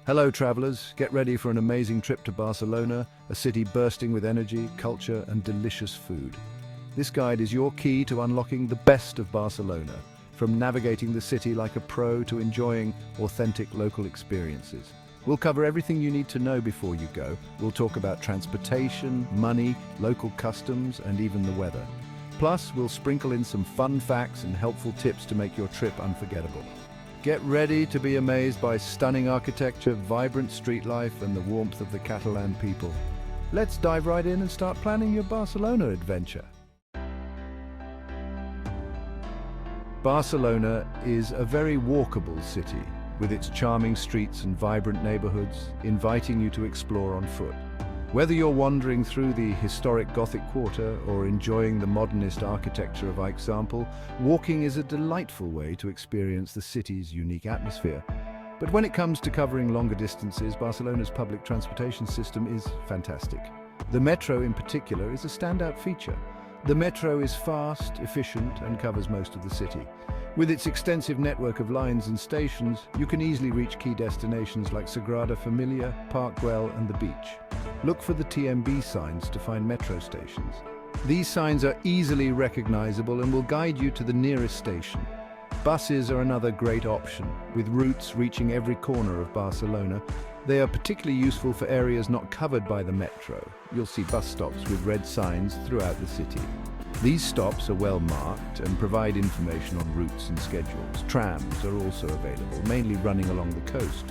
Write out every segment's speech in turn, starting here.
Hello travelers, get ready for an amazing trip to Barcelona, a city bursting with energy, culture and delicious food. This guide is your key to unlocking the best of Barcelona, from navigating the city like a pro to enjoying authentic local experiences. We'll cover everything you need to know before you go. We'll talk about transportation, money, local customs and even the weather. Plus, we'll sprinkle in some fun facts and helpful tips to make your trip unforgettable. Get ready to be amazed by stunning architecture, vibrant street life, and the warmth of the Catalan people. Let's dive right in and start planning your Barcelona adventure. Barcelona is a very walkable city, with its charming streets and vibrant neighborhoods, inviting you to explore on foot. Whether you're wandering through the historic Gothic quarter or enjoying the modernist architecture of Eixample, walking is a delightful way to experience the city's unique atmosphere. But when it comes to covering longer distances, Barcelona's public transportation system is fantastic. The metro in particular is a standout feature. The metro is fast, efficient, and covers most of the city. With its extensive network of lines and stations, you can easily reach key destinations like Sagrada Familia, Park Güell, and the beach. Look for the TMB signs to find metro stations. These signs are easily recognizable and will guide you to the nearest station. Buses are another great option, with routes reaching every corner of Barcelona. They are particularly useful for areas not covered by the metro. You'll see bus stops with red signs throughout the city. These stops are well marked and provide information on routes and schedules. Trams are also available, mainly running along the coast.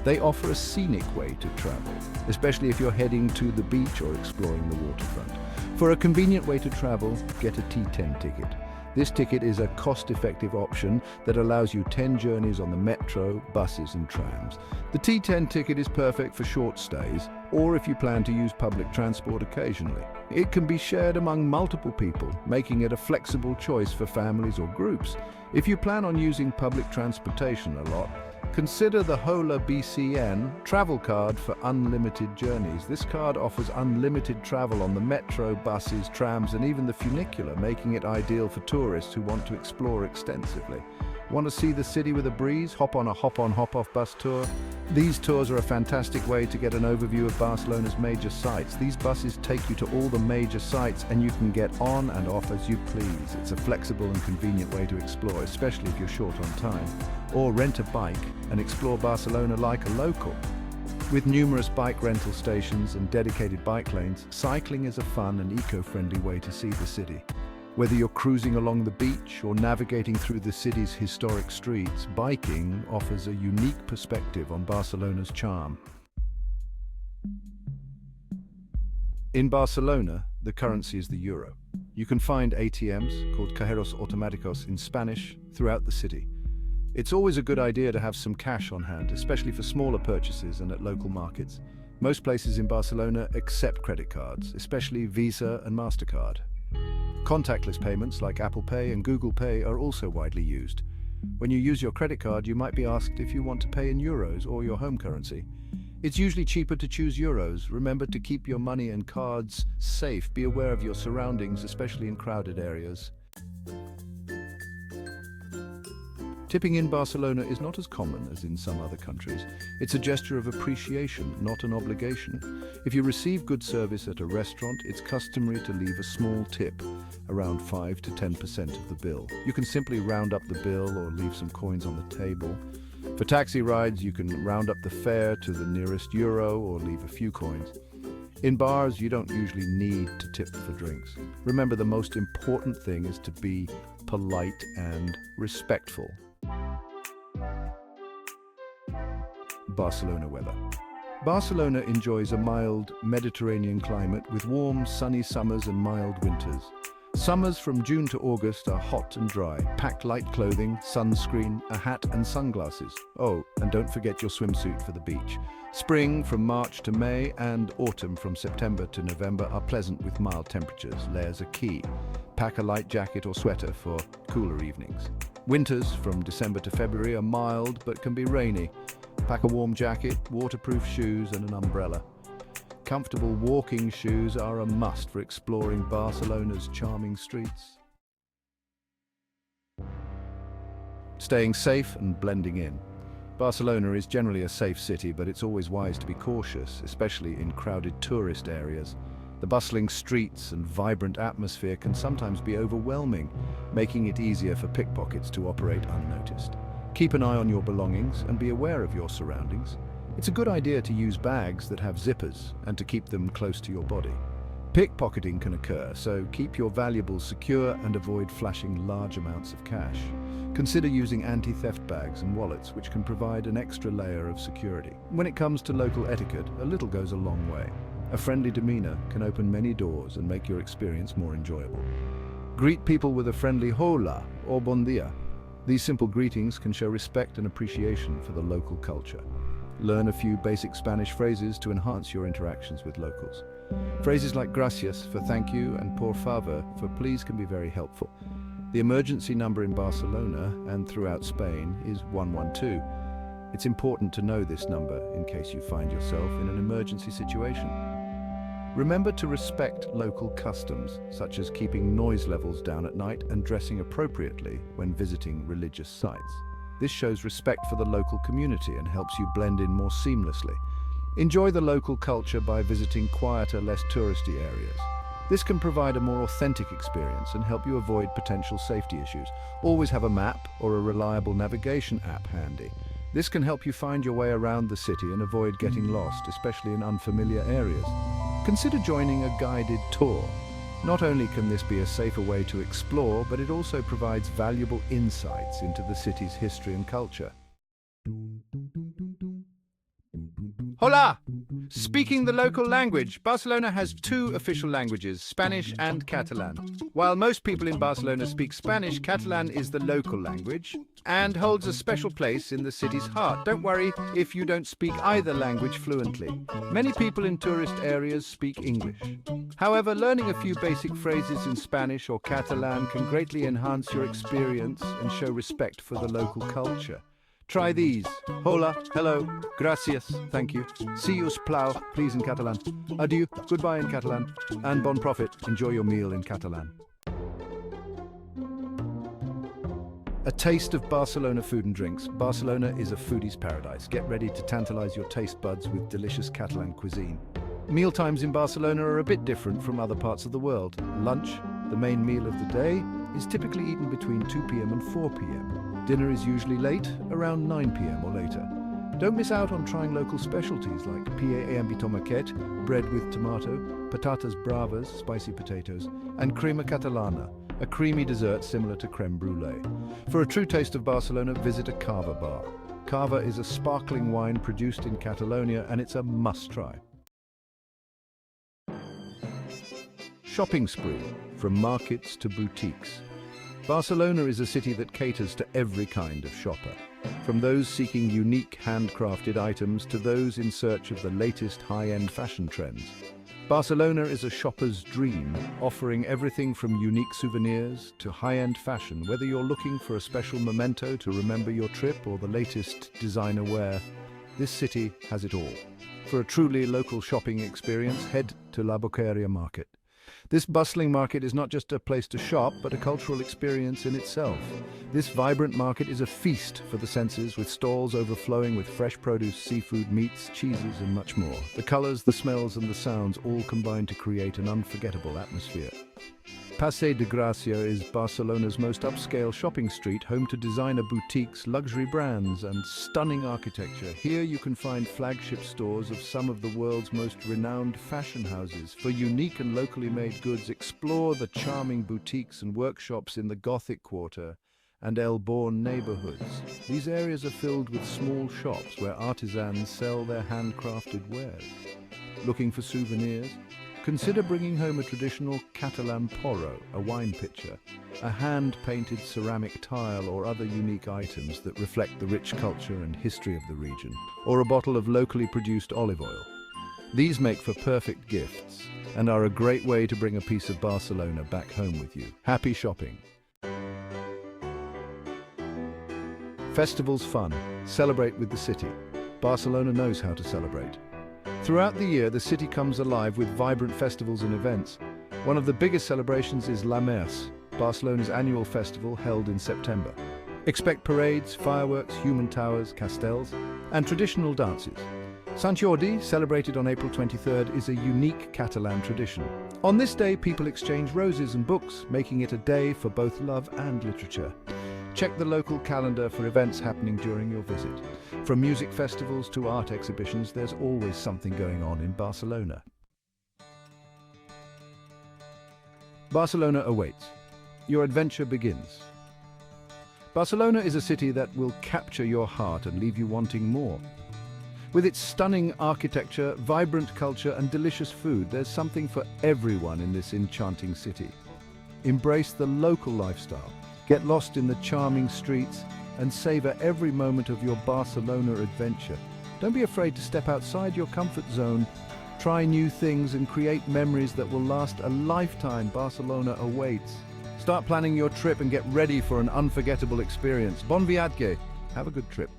They offer a scenic way to travel, especially if you're heading to the beach or exploring the waterfront. For a convenient way to travel, get a T10 ticket. This ticket is a cost-effective option that allows you 10 journeys on the metro, buses and trams. The T10 ticket is perfect for short stays or if you plan to use public transport occasionally. It can be shared among multiple people, making it a flexible choice for families or groups. If you plan on using public transportation a lot, consider the Hola BCN travel card for unlimited journeys. This card offers unlimited travel on the metro, buses, trams, and even the funicular, making it ideal for tourists who want to explore extensively. Want to see the city with a breeze? Hop on a hop-on, hop-off bus tour. These tours are a fantastic way to get an overview of Barcelona's major sites. These buses take you to all the major sites and you can get on and off as you please. It's a flexible and convenient way to explore, especially if you're short on time. Or rent a bike and explore Barcelona like a local. With numerous bike rental stations and dedicated bike lanes, cycling is a fun and eco-friendly way to see the city. Whether you're cruising along the beach or navigating through the city's historic streets, biking offers a unique perspective on Barcelona's charm. In Barcelona, the currency is the euro. You can find ATMs, called cajeros automáticos in Spanish, throughout the city. It's always a good idea to have some cash on hand, especially for smaller purchases and at local markets. Most places in Barcelona accept credit cards, especially Visa and MasterCard. Contactless payments like Apple Pay and Google Pay are also widely used. When you use your credit card, you might be asked if you want to pay in euros or your home currency. It's usually cheaper to choose euros. Remember to keep your money and cards safe. Be aware of your surroundings, especially in crowded areas. Tipping in Barcelona is not as common as in some other countries. It's a gesture of appreciation, not an obligation. If you receive good service at a restaurant, it's customary to leave a small tip, around 5 to 10% of the bill. You can simply round up the bill or leave some coins on the table. For taxi rides, you can round up the fare to the nearest euro or leave a few coins. In bars, you don't usually need to tip for drinks. Remember, the most important thing is to be polite and respectful. Barcelona weather. Barcelona enjoys a mild Mediterranean climate with warm, sunny summers and mild winters. Summers from June to August are hot and dry. Pack light clothing, sunscreen, a hat and sunglasses. Oh, and don't forget your swimsuit for the beach. Spring from March to May and autumn from September to November are pleasant with mild temperatures. Layers are key. Pack a light jacket or sweater for cooler evenings. Winters from December to February are mild but can be rainy. Pack a warm jacket, waterproof shoes and an umbrella. Comfortable walking shoes are a must for exploring Barcelona's charming streets. Staying safe and blending in. Barcelona is generally a safe city, but it's always wise to be cautious, especially in crowded tourist areas. The bustling streets and vibrant atmosphere can sometimes be overwhelming, making it easier for pickpockets to operate unnoticed. Keep an eye on your belongings and be aware of your surroundings. It's a good idea to use bags that have zippers and to keep them close to your body. Pickpocketing can occur, so keep your valuables secure and avoid flashing large amounts of cash. Consider using anti-theft bags and wallets, which can provide an extra layer of security. When it comes to local etiquette, a little goes a long way. A friendly demeanor can open many doors and make your experience more enjoyable. Greet people with a friendly hola or bon dia. These simple greetings can show respect and appreciation for the local culture. Learn a few basic Spanish phrases to enhance your interactions with locals. Phrases like gracias for thank you and por favor for please can be very helpful. The emergency number in Barcelona and throughout Spain is 112. It's important to know this number in case you find yourself in an emergency situation. Remember to respect local customs, such as keeping noise levels down at night and dressing appropriately when visiting religious sites. This shows respect for the local community and helps you blend in more seamlessly. Enjoy the local culture by visiting quieter, less touristy areas. This can provide a more authentic experience and help you avoid potential safety issues. Always have a map or a reliable navigation app handy. This can help you find your way around the city and avoid getting lost, especially in unfamiliar areas. Consider joining a guided tour. Not only can this be a safer way to explore, but it also provides valuable insights into the city's history and culture. Hola! Speaking the local language, Barcelona has two official languages, Spanish and Catalan. While most people in Barcelona speak Spanish, Catalan is the local language and holds a special place in the city's heart. Don't worry if you don't speak either language fluently. Many people in tourist areas speak English. However, learning a few basic phrases in Spanish or Catalan can greatly enhance your experience and show respect for the local culture. Try these. Hola, hello, gracias, thank you. See us plau, please in Catalan. Adieu, goodbye in Catalan. And bon profit, enjoy your meal in Catalan. A taste of Barcelona food and drinks. Barcelona is a foodie's paradise. Get ready to tantalize your taste buds with delicious Catalan cuisine. Meal times in Barcelona are a bit different from other parts of the world. Lunch, the main meal of the day, is typically eaten between 2 p.m. and 4 p.m. Dinner is usually late, around 9 p.m. or later. Don't miss out on trying local specialties like paella amb tomàquet, bread with tomato, patatas bravas, spicy potatoes, and crema catalana, a creamy dessert similar to creme brulee. For a true taste of Barcelona, visit a cava bar. Cava is a sparkling wine produced in Catalonia, and it's a must-try. Shopping spree, from markets to boutiques. Barcelona is a city that caters to every kind of shopper, from those seeking unique handcrafted items to those in search of the latest high-end fashion trends. Barcelona is a shopper's dream, offering everything from unique souvenirs to high-end fashion. Whether you're looking for a special memento to remember your trip or the latest designer wear, this city has it all. For a truly local shopping experience, head to La Boqueria Market. This bustling market is not just a place to shop, but a cultural experience in itself. This vibrant market is a feast for the senses, with stalls overflowing with fresh produce, seafood, meats, cheeses, and much more. The colors, the smells, and the sounds all combine to create an unforgettable atmosphere. Passeig de Gràcia is Barcelona's most upscale shopping street, home to designer boutiques, luxury brands, and stunning architecture. Here you can find flagship stores of some of the world's most renowned fashion houses. For unique and locally made goods, explore the charming boutiques and workshops in the Gothic Quarter and El Born neighborhoods. These areas are filled with small shops where artisans sell their handcrafted wares. Looking for souvenirs? Consider bringing home a traditional Catalan porro, a wine pitcher, a hand-painted ceramic tile or other unique items that reflect the rich culture and history of the region, or a bottle of locally produced olive oil. These make for perfect gifts and are a great way to bring a piece of Barcelona back home with you. Happy shopping! Festivals fun. Celebrate with the city. Barcelona knows how to celebrate. Throughout the year, the city comes alive with vibrant festivals and events. One of the biggest celebrations is La Mercè, Barcelona's annual festival held in September. Expect parades, fireworks, human towers, castels, and traditional dances. Sant Jordi, celebrated on April 23rd, is a unique Catalan tradition. On this day, people exchange roses and books, making it a day for both love and literature. Check the local calendar for events happening during your visit. From music festivals to art exhibitions, there's always something going on in Barcelona. Barcelona awaits. Your adventure begins. Barcelona is a city that will capture your heart and leave you wanting more. With its stunning architecture, vibrant culture, and delicious food, there's something for everyone in this enchanting city. Embrace the local lifestyle, get lost in the charming streets, and savor every moment of your Barcelona adventure. Don't be afraid to step outside your comfort zone, try new things, and create memories that will last a lifetime. Barcelona awaits. Start planning your trip and get ready for an unforgettable experience. Bon viatge. Have a good trip.